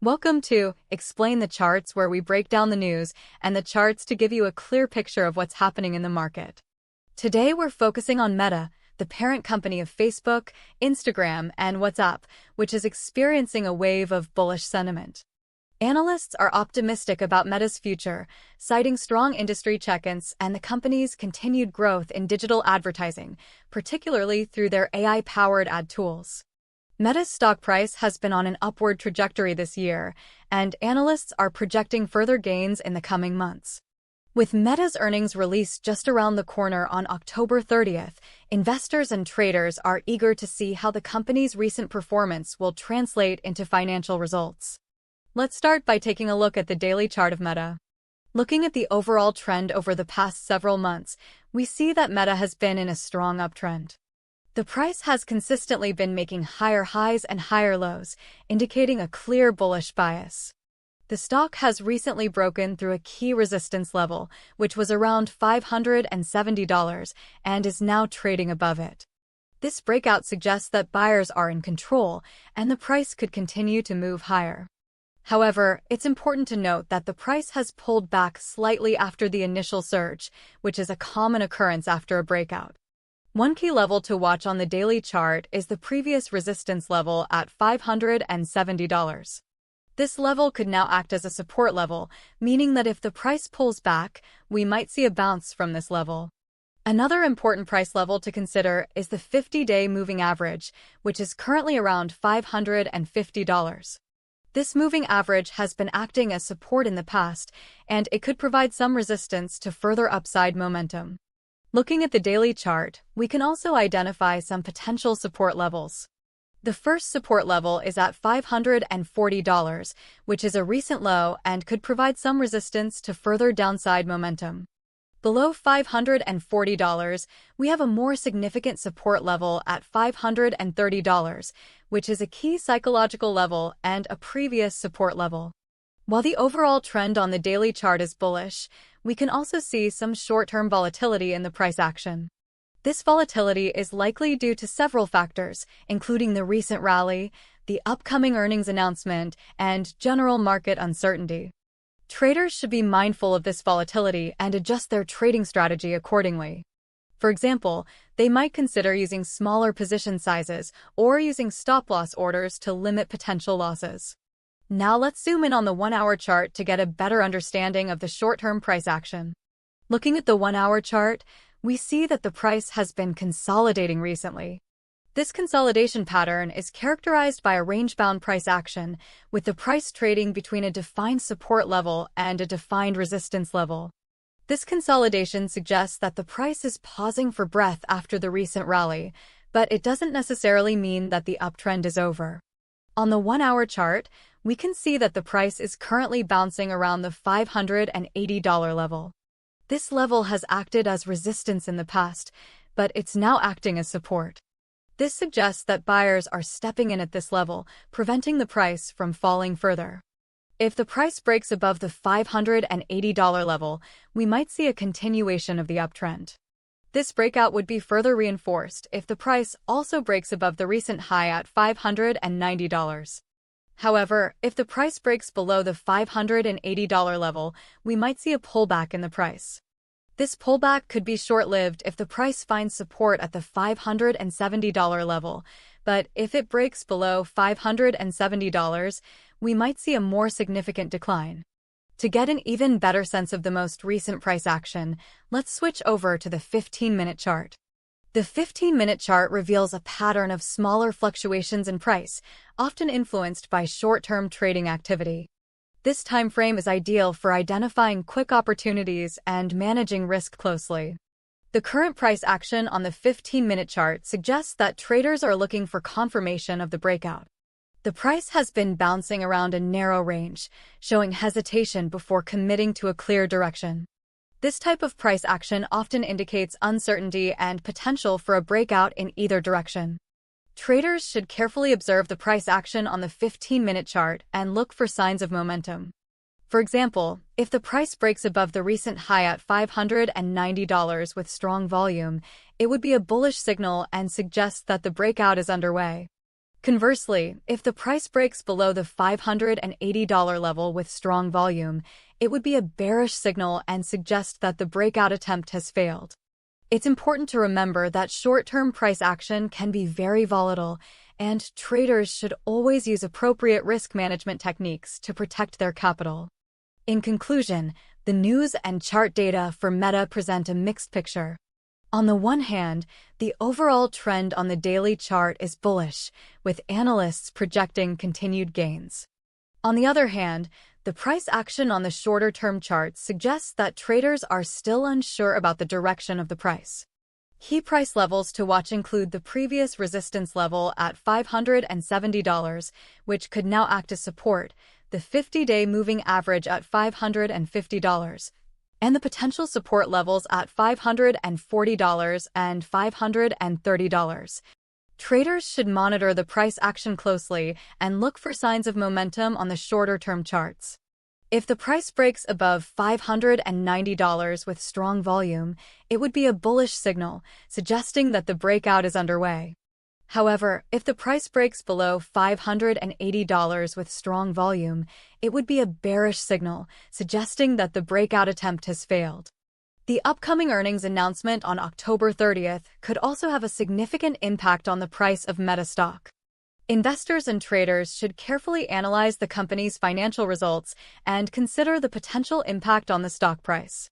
Welcome to Explain the Charts, where we break down the news and the charts to give you a clear picture of what's happening in the market. Today we're focusing on Meta, the parent company of Facebook, Instagram, and WhatsApp, which is experiencing a wave of bullish sentiment. Analysts are optimistic about Meta's future, citing strong industry check-ins and the company's continued growth in digital advertising, particularly through their AI-powered ad tools. Meta's stock price has been on an upward trajectory this year, and analysts are projecting further gains in the coming months. With Meta's earnings release just around the corner on October 30th, investors and traders are eager to see how the company's recent performance will translate into financial results. Let's start by taking a look at the daily chart of Meta. Looking at the overall trend over the past several months, we see that Meta has been in a strong uptrend. The price has consistently been making higher highs and higher lows, indicating a clear bullish bias. The stock has recently broken through a key resistance level, which was around $570, and is now trading above it. This breakout suggests that buyers are in control, and the price could continue to move higher. However, it's important to note that the price has pulled back slightly after the initial surge, which is a common occurrence after a breakout. One key level to watch on the daily chart is the previous resistance level at $570. This level could now act as a support level, meaning that if the price pulls back, we might see a bounce from this level. Another important price level to consider is the 50-day moving average, which is currently around $550. This moving average has been acting as support in the past, and it could provide some resistance to further upside momentum. Looking at the daily chart, we can also identify some potential support levels. The first support level is at $540, which is a recent low and could provide some resistance to further downside momentum. Below $540, we have a more significant support level at $530, which is a key psychological level and a previous support level. While the overall trend on the daily chart is bullish, we can also see some short-term volatility in the price action. This volatility is likely due to several factors, including the recent rally, the upcoming earnings announcement, and general market uncertainty. Traders should be mindful of this volatility and adjust their trading strategy accordingly. For example, they might consider using smaller position sizes or using stop-loss orders to limit potential losses. Now let's zoom in on the 1-hour chart to get a better understanding of the short-term price action. Looking at the 1-hour chart, we see that the price has been consolidating recently. This consolidation pattern is characterized by a range-bound price action, with the price trading between a defined support level and a defined resistance level. This consolidation suggests that the price is pausing for breath after the recent rally, but it doesn't necessarily mean that the uptrend is over. On the 1-hour chart, we can see that the price is currently bouncing around the $580 level. This level has acted as resistance in the past, but it's now acting as support. This suggests that buyers are stepping in at this level, preventing the price from falling further. If the price breaks above the $580 level, we might see a continuation of the uptrend. This breakout would be further reinforced if the price also breaks above the recent high at $590. However, if the price breaks below the $580 level, we might see a pullback in the price. This pullback could be short-lived if the price finds support at the $570 level, but if it breaks below $570, we might see a more significant decline. To get an even better sense of the most recent price action, let's switch over to the 15-minute chart. The 15-minute chart reveals a pattern of smaller fluctuations in price, often influenced by short-term trading activity. This time frame is ideal for identifying quick opportunities and managing risk closely. The current price action on the 15-minute chart suggests that traders are looking for confirmation of the breakout. The price has been bouncing around a narrow range, showing hesitation before committing to a clear direction. This type of price action often indicates uncertainty and potential for a breakout in either direction. Traders should carefully observe the price action on the 15-minute chart and look for signs of momentum. For example, if the price breaks above the recent high at $590 with strong volume, it would be a bullish signal and suggests that the breakout is underway. Conversely, if the price breaks below the $580 level with strong volume, it would be a bearish signal and suggest that the breakout attempt has failed. It's important to remember that short-term price action can be very volatile, and traders should always use appropriate risk management techniques to protect their capital. In conclusion, the news and chart data for Meta present a mixed picture. On the one hand, the overall trend on the daily chart is bullish, with analysts projecting continued gains. On the other hand, the price action on the shorter-term chart suggests that traders are still unsure about the direction of the price. Key price levels to watch include the previous resistance level at $570, which could now act as support, the 50-day moving average at $550, and the potential support levels at $540 and $530. Traders should monitor the price action closely and look for signs of momentum on the shorter-term charts. If the price breaks above $590 with strong volume, it would be a bullish signal, suggesting that the breakout is underway. However, if the price breaks below $580 with strong volume, it would be a bearish signal, suggesting that the breakout attempt has failed. The upcoming earnings announcement on October 30th could also have a significant impact on the price of Meta stock. Investors and traders should carefully analyze the company's financial results and consider the potential impact on the stock price.